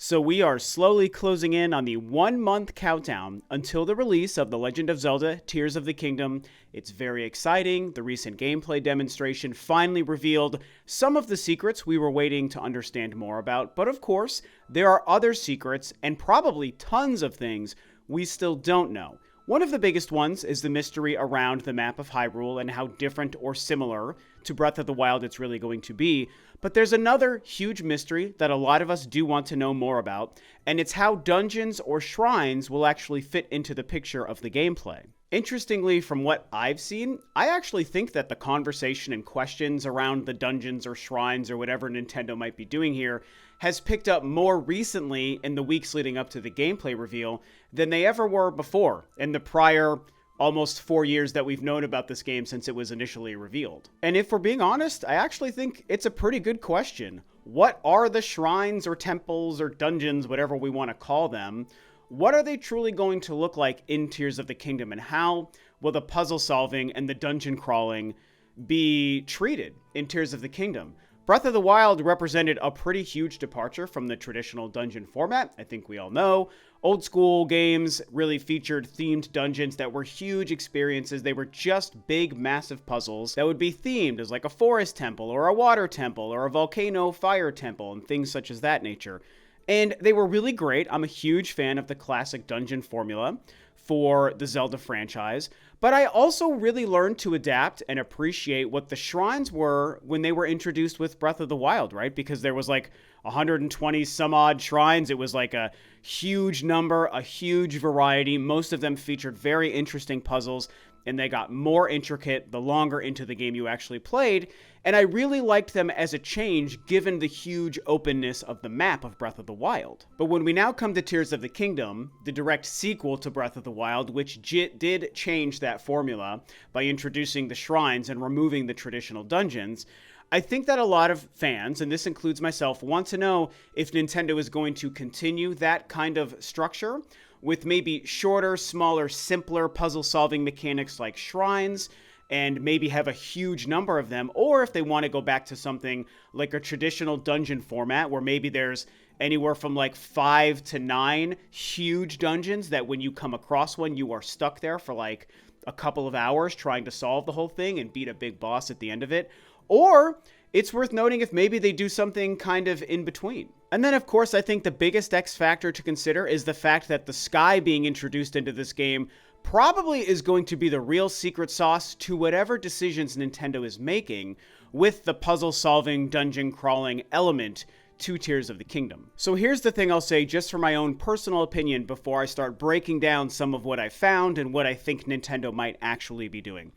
So we are slowly closing in on the 1 month countdown until the release of The Legend of Zelda Tears of the Kingdom. It's very exciting. The recent gameplay demonstration finally revealed some of the secrets we were waiting to understand more about. But of course, there are other secrets and probably tons of things we still don't know. One of the biggest ones is the mystery around the map of Hyrule and how different or similar to Breath of the Wild it's really going to be. But there's another huge mystery that a lot of us do want to know more about, and it's how dungeons or shrines will actually fit into the picture of the gameplay. Interestingly, from what I've seen, I actually think that the conversation and questions around the dungeons or shrines or whatever Nintendo might be doing here has picked up more recently in the weeks leading up to the gameplay reveal than they ever were before in the prior almost 4 years that we've known about this game since it was initially revealed. And if we're being honest, I actually think it's a pretty good question. What are the shrines or temples or dungeons, whatever we want to call them? What are they truly going to look like in Tears of the Kingdom, and how will the puzzle solving and the dungeon crawling be treated in Tears of the Kingdom? Breath of the Wild represented a pretty huge departure from the traditional dungeon format, I think we all know. Old school games really featured themed dungeons that were huge experiences. They were just big, massive puzzles that would be themed as like a forest temple or a water temple or a volcano fire temple and things such as that nature. And they were really great. I'm a huge fan of the classic dungeon formula for the Zelda franchise, but I also really learned to adapt and appreciate what the shrines were when they were introduced with Breath of the Wild, right? Because there was like 120 some odd shrines. It was like a huge number, a huge variety. Most of them featured very interesting puzzles, and they got more intricate the longer into the game you actually played. And I really liked them as a change given the huge openness of the map of Breath of the Wild. But when we now come to Tears of the Kingdom, the direct sequel to Breath of the Wild, which did change that formula by introducing the shrines and removing the traditional dungeons, I think that a lot of fans, and this includes myself, want to know if Nintendo is going to continue that kind of structure with maybe shorter, smaller, simpler puzzle-solving mechanics like shrines, and maybe have a huge number of them, or if they want to go back to something like a traditional dungeon format where maybe there's anywhere from like 5 to 9 huge dungeons that when you come across one, you are stuck there for like a couple of hours trying to solve the whole thing and beat a big boss at the end of it. Or it's worth noting if maybe they do something kind of in between. And then, of course, I think the biggest X factor to consider is the fact that the sky being introduced into this game probably is going to be the real secret sauce to whatever decisions Nintendo is making with the puzzle-solving, dungeon-crawling element to Tears of the Kingdom. So here's the thing I'll say just for my own personal opinion before I start breaking down some of what I found and what I think Nintendo might actually be doing.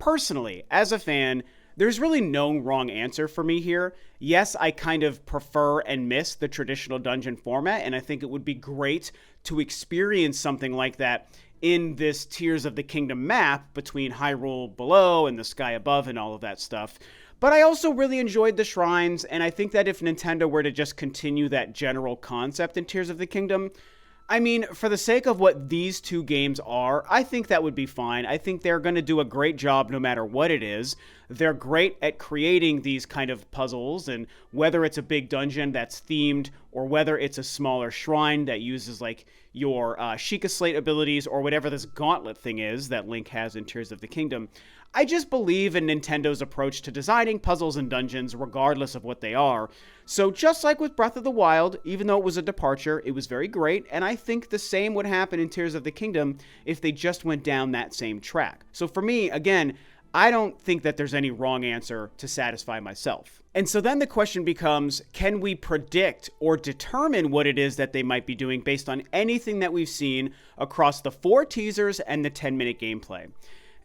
Personally, as a fan, there's really no wrong answer for me here. Yes, I kind of prefer and miss the traditional dungeon format, and I think it would be great to experience something like that in this Tears of the Kingdom map between Hyrule below and the sky above and all of that stuff. But I also really enjoyed the shrines, and I think that if Nintendo were to just continue that general concept in Tears of the Kingdom, I mean, for the sake of what these two games are, I think that would be fine. I think they're going to do a great job no matter what it is. They're great at creating these kind of puzzles, and whether it's a big dungeon that's themed or whether it's a smaller shrine that uses like your Sheikah Slate abilities or whatever this gauntlet thing is that Link has in Tears of the Kingdom, I just believe in Nintendo's approach to designing puzzles and dungeons regardless of what they are. So just like with Breath of the Wild, even though it was a departure, it was very great, and I think the same would happen in Tears of the Kingdom if they just went down that same track. So for me, again, I don't think that there's any wrong answer to satisfy myself. And so then the question becomes, can we predict or determine what it is that they might be doing based on anything that we've seen across the 4 teasers and the 10-minute gameplay?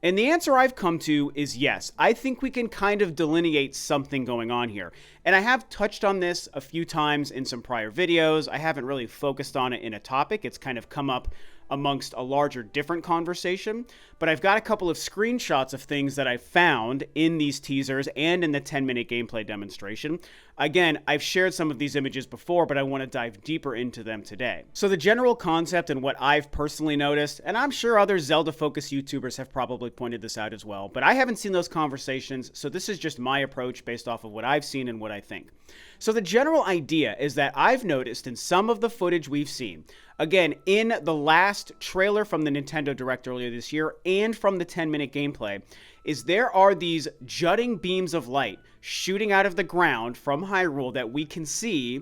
And the answer I've come to is yes. I think we can kind of delineate something going on here. And I have touched on this a few times in some prior videos. I haven't really focused on it in a topic. It's kind of come up amongst a larger, different conversation. But I've got a couple of screenshots of things that I found in these teasers and in the 10-minute gameplay demonstration. Again, I've shared some of these images before, but I want to dive deeper into them today. So the general concept and what I've personally noticed, and I'm sure other Zelda-focused YouTubers have probably pointed this out as well, but I haven't seen those conversations, so this is just my approach based off of what I've seen and what I think. So the general idea is that I've noticed in some of the footage we've seen, again, in the last trailer from the Nintendo Direct earlier this year and from the 10-minute gameplay, is there are these jutting beams of light shooting out of the ground from Hyrule that we can see.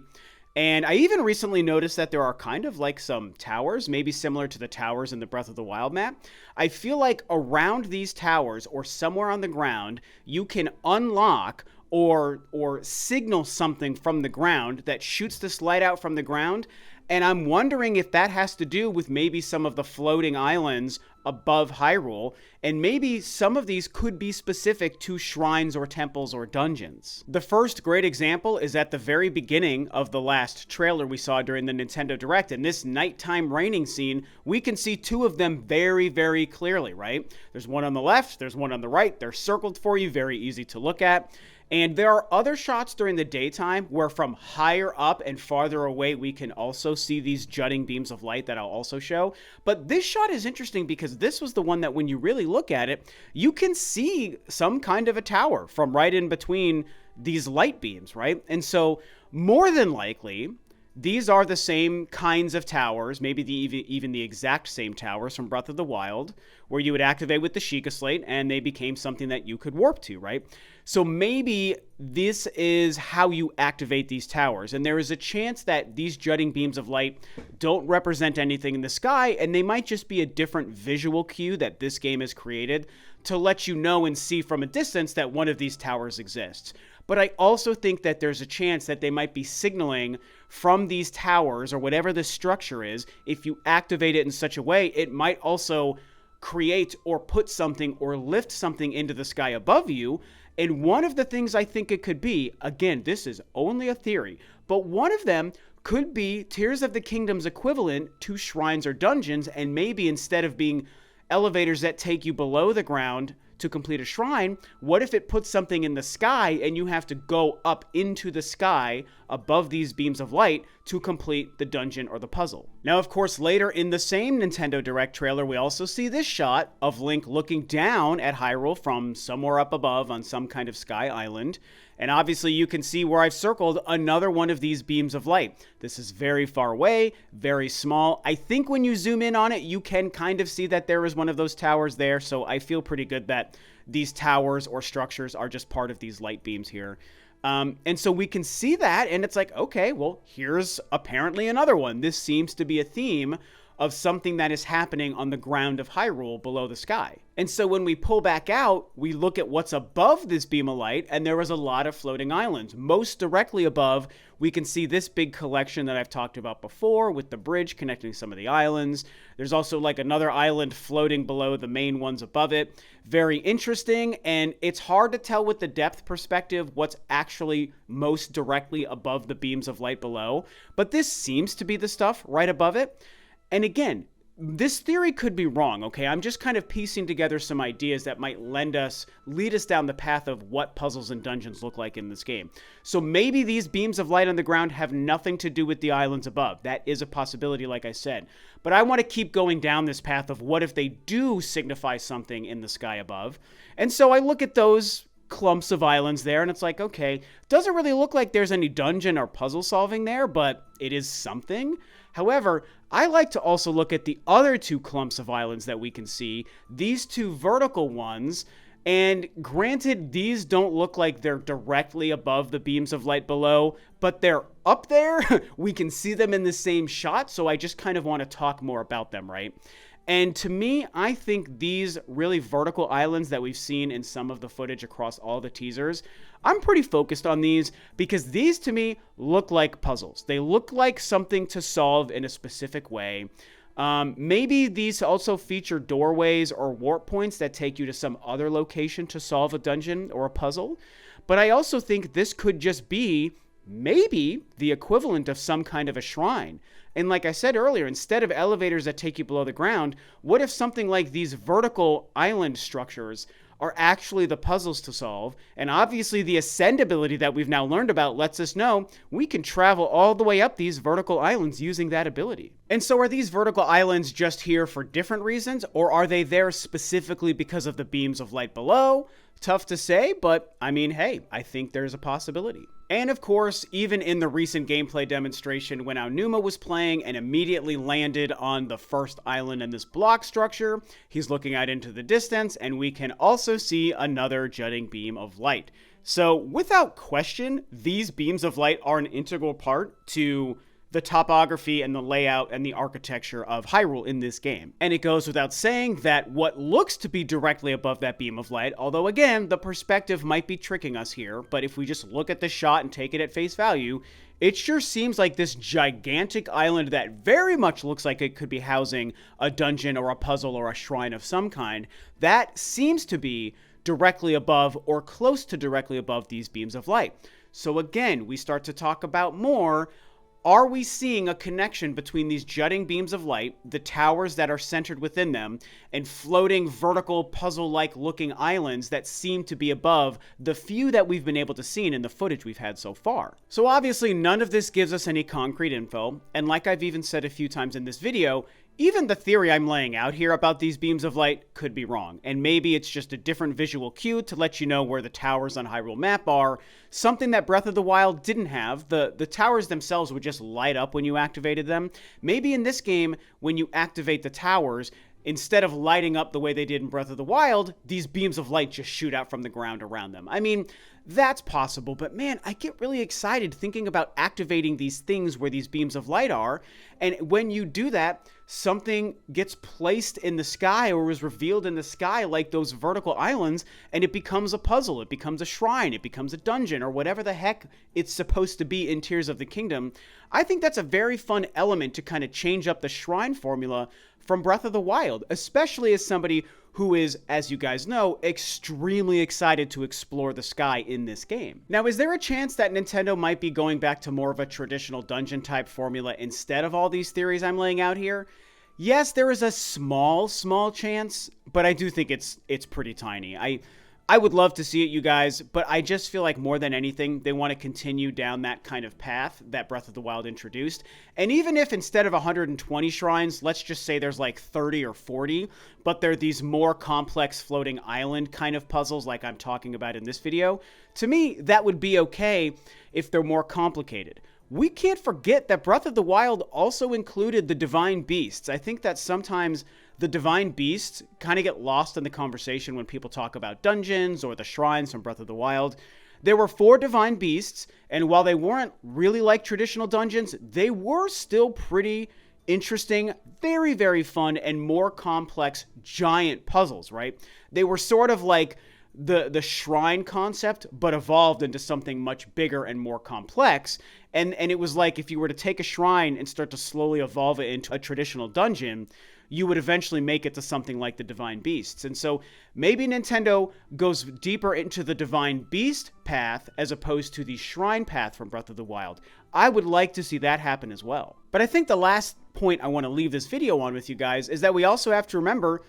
And I even recently noticed that there are kind of like some towers, maybe similar to the towers in the Breath of the Wild map. I feel like around these towers or somewhere on the ground, you can unlock or signal something from the ground that shoots this light out from the ground. And I'm wondering if that has to do with maybe some of the floating islands above Hyrule, and maybe some of these could be specific to shrines or temples or dungeons. The first great example is at the very beginning of the last trailer we saw during the Nintendo Direct. In this nighttime raining scene, we can see two of them very, very clearly, right? There's one on the left, there's one on the right. They're circled for you, very easy to look at. And there are other shots during the daytime where from higher up and farther away, we can also see these jutting beams of light that I'll also show. But this shot is interesting because this was the one that when you really look at it, you can see some kind of a tower from right in between these light beams, right? And so more than likely, these are the same kinds of towers, maybe even the exact same towers from Breath of the Wild, where you would activate with the Sheikah Slate and they became something that you could warp to, right? So maybe this is how you activate these towers. And there is a chance that these jutting beams of light don't represent anything in the sky, and they might just be a different visual cue that this game has created to let you know and see from a distance that one of these towers exists. But I also think that there's a chance that they might be signaling from these towers or whatever the structure is. If you activate it in such a way, it might also create or put something or lift something into the sky above you. And one of the things I think it could be, again, this is only a theory, but one of them could be Tears of the Kingdom's equivalent to shrines or dungeons, and maybe instead of being elevators that take you below the ground to complete a shrine, what if it puts something in the sky and you have to go up into the sky above these beams of light to complete the dungeon or the puzzle? Now, of course, later in the same Nintendo Direct trailer, we also see this shot of Link looking down at Hyrule from somewhere up above on some kind of sky island. And obviously you can see where I've circled another one of these beams of light. This is very far away, very small. I think when you zoom in on it, you can kind of see that there is one of those towers there. So I feel pretty good that these towers or structures are just part of these light beams here. And so we can see that, and it's like, okay, well, here's apparently another one. This seems to be a theme of something that is happening on the ground of Hyrule below the sky. And so when we pull back out, we look at what's above this beam of light, and there was a lot of floating islands. Most directly above, we can see this big collection that I've talked about before with the bridge connecting some of the islands. There's also like another island floating below the main ones above it. Very interesting, and it's hard to tell with the depth perspective what's actually most directly above the beams of light below, but this seems to be the stuff right above it. And again, this theory could be wrong, okay? I'm just kind of piecing together some ideas that might lead us down the path of what puzzles and dungeons look like in this game. So maybe these beams of light on the ground have nothing to do with the islands above. That is a possibility, like I said. But I want to keep going down this path of what if they do signify something in the sky above. And so I look at those clumps of islands there, and it's like, okay, doesn't really look like there's any dungeon or puzzle solving there, but it is something. However, I like to also look at the other two clumps of islands that we can see, these two vertical ones, and granted, these don't look like they're directly above the beams of light below, but they're up there. We can see them in the same shot, so I just kind of want to talk more about them, right? And to me, I think these really vertical islands that we've seen in some of the footage across all the teasers, I'm pretty focused on these because these to me look like puzzles. They look like something to solve in a specific way. Maybe these also feature doorways or warp points that take you to some other location to solve a dungeon or a puzzle. But I also think this could just be maybe the equivalent of some kind of a shrine. And like I said earlier, instead of elevators that take you below the ground, what if something like these vertical island structures are actually the puzzles to solve? And obviously the ascend ability that we've now learned about lets us know we can travel all the way up these vertical islands using that ability. And so are these vertical islands just here for different reasons, or are they there specifically because of the beams of light below? Tough to say, but I mean, hey, I think there's a possibility. And of course, even in the recent gameplay demonstration when Aonuma was playing and immediately landed on the first island in this block structure, he's looking out into the distance, and we can also see another jutting beam of light. So without question, these beams of light are an integral part to the topography and the layout and the architecture of Hyrule in this game. And it goes without saying that what looks to be directly above that beam of light, although again, the perspective might be tricking us here, but if we just look at the shot and take it at face value, it sure seems like this gigantic island that very much looks like it could be housing a dungeon or a puzzle or a shrine of some kind, that seems to be directly above or close to directly above these beams of light. So again, we start to talk about more. Are we seeing a connection between these jutting beams of light, the towers that are centered within them, and floating vertical puzzle-like looking islands that seem to be above the few that we've been able to see in the footage we've had so far? So obviously none of this gives us any concrete info, and like I've even said a few times in this video, even the theory I'm laying out here about these beams of light could be wrong, and maybe it's just a different visual cue to let you know where the towers on Hyrule map are, something that Breath of the Wild didn't have. The towers themselves would just light up when you activated them. Maybe in this game, when you activate the towers, instead of lighting up the way they did in Breath of the Wild, these beams of light just shoot out from the ground around them. I mean, that's possible, but man, I get really excited thinking about activating these things where these beams of light are, and when you do that, something gets placed in the sky or is revealed in the sky like those vertical islands, and it becomes a puzzle, it becomes a shrine, it becomes a dungeon, or whatever the heck it's supposed to be in Tears of the Kingdom. I think that's a very fun element to kind of change up the shrine formula from Breath of the Wild, especially as somebody who is, as you guys know, extremely excited to explore the sky in this game. Now, is there a chance that Nintendo might be going back to more of a traditional dungeon-type formula instead of all these theories I'm laying out here? Yes, there is a small chance, but I do think it's pretty tiny. I would love to see it, you guys, but I just feel like more than anything, they want to continue down that kind of path that Breath of the Wild introduced. And even if instead of 120 shrines, let's just say there's like 30 or 40, but they're these more complex floating island kind of puzzles like I'm talking about in this video, to me, that would be okay if they're more complicated. We can't forget that Breath of the Wild also included the Divine Beasts. I think that sometimes the Divine Beasts kind of get lost in the conversation when people talk about dungeons or the shrines from Breath of the Wild. There were 4 Divine Beasts, and while they weren't really like traditional dungeons, they were still pretty interesting, very, very fun, and more complex giant puzzles, right? They were sort of like the shrine concept, but evolved into something much bigger and more complex. And it was like if you were to take a shrine and start to slowly evolve it into a traditional dungeon, you would eventually make it to something like the Divine Beasts. And so maybe Nintendo goes deeper into the Divine Beast path as opposed to the shrine path from Breath of the Wild. I would like to see that happen as well. But I think the last point I want to leave this video on with you guys is that we also have to remember,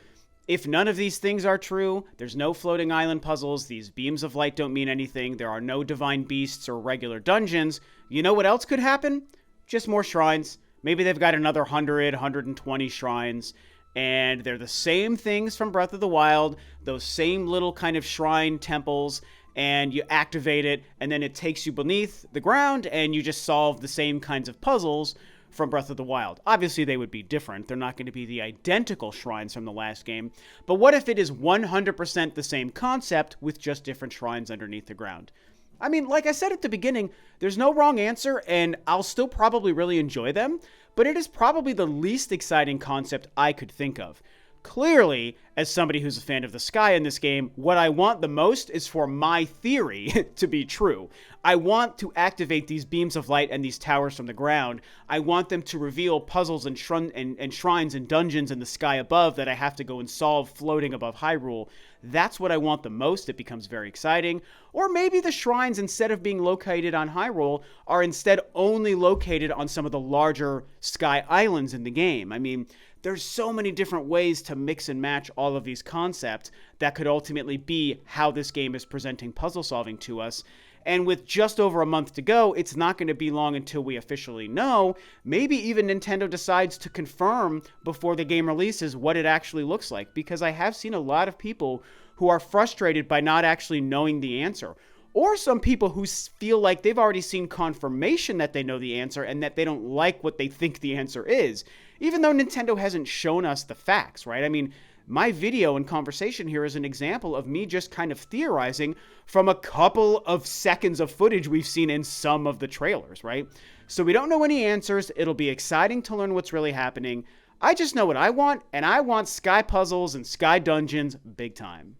if none of these things are true, there's no floating island puzzles, these beams of light don't mean anything, there are no divine beasts or regular dungeons, you know what else could happen? Just more shrines. Maybe they've got another 100, 120 shrines, and they're the same things from Breath of the Wild, those same little kind of shrine temples, and you activate it, and then it takes you beneath the ground, and you just solve the same kinds of puzzles from Breath of the Wild. Obviously, they would be different. They're not going to be the identical shrines from the last game. But what if it is 100% the same concept with just different shrines underneath the ground? I mean, like I said at the beginning, there's no wrong answer, and I'll still probably really enjoy them, but it is probably the least exciting concept I could think of. Clearly, as somebody who's a fan of the sky in this game, what I want the most is for my theory to be true. I want to activate these beams of light and these towers from the ground. I want them to reveal puzzles and shrines and dungeons in the sky above that I have to go and solve floating above Hyrule. That's what I want the most. It becomes very exciting. Or maybe the shrines, instead of being located on Hyrule, are instead only located on some of the larger sky islands in the game. I mean, there's so many different ways to mix and match all of these concepts that could ultimately be how this game is presenting puzzle solving to us. And with just over a month to go, it's not going to be long until we officially know. Maybe even Nintendo decides to confirm before the game releases what it actually looks like, because I have seen a lot of people who are frustrated by not actually knowing the answer. or some people who feel like they've already seen confirmation that they know the answer and that they don't like what they think the answer is, even though Nintendo hasn't shown us the facts, right? I mean, my video and conversation here is an example of me just kind of theorizing from a couple of seconds of footage we've seen in some of the trailers, right? So we don't know any answers. It'll be exciting to learn what's really happening. I just know what I want, and I want sky puzzles and sky dungeons big time.